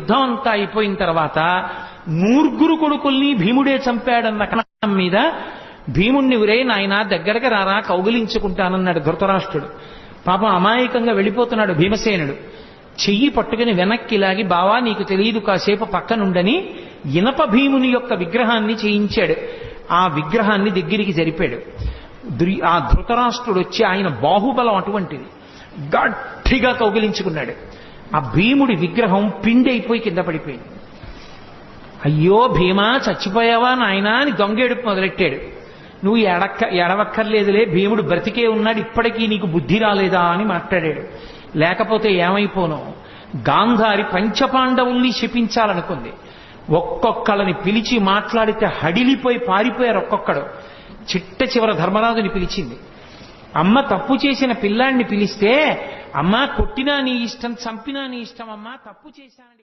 యుద్ధం అంతా అయిపోయిన తర్వాత 9 కొడుకుల్ని భీముడే చంపాడన్న కారణం మీద భీముణ్ణి ఉరే నాయనా దగ్గరకు రారా కౌగిలించుకుంటానన్నాడు ధృతరాష్ట్రుడు. పాపం అమాయకంగా వెళ్ళిపోతున్నాడు భీమసేనుడు. చెయ్యి పట్టుకుని వెనక్కి లాగి, బావా నీకు తెలియదు కాసేపు పక్కనుండని ఇనప భీముని యొక్క విగ్రహాన్ని చేయించాడు. ఆ విగ్రహాన్ని దగ్గరికి జరిపాడు. ఆ ధృతరాష్ట్రుడు వచ్చి, ఆయన బాహుబలం అటువంటిది, గట్టిగా కౌగిలించుకున్నాడు. ఆ భీముడి విగ్రహం పిండి అయిపోయి కింద పడిపోయింది. అయ్యో భీమా చచ్చిపోయావా నాయనా అని దొంగేడుపు మొదలెట్టాడు. నువ్వు ఎడవక్కర్లేదులే, భీముడు బ్రతికే ఉన్నాడు, ఇప్పటికీ నీకు బుద్ధి రాలేదా అని మాట్లాడాడు. లేకపోతే ఏమైపోను, గాంధారి పంచపాండవుల్ని శపించాలనుకుంది. ఒక్కొక్కళ్ళని పిలిచి మాట్లాడితే హడిలిపోయి పారిపోయారు ఒక్కొక్కడు. చిట్ట చివర ధర్మరాజుని పిలిచింది. అమ్మ తప్పు చేసిన పిల్లాడిని పిలిస్తే, అమ్మా కొట్టినా నీ ఇష్టం, చంపినా నీ ఇష్టం, అమ్మా తప్పు చేశానని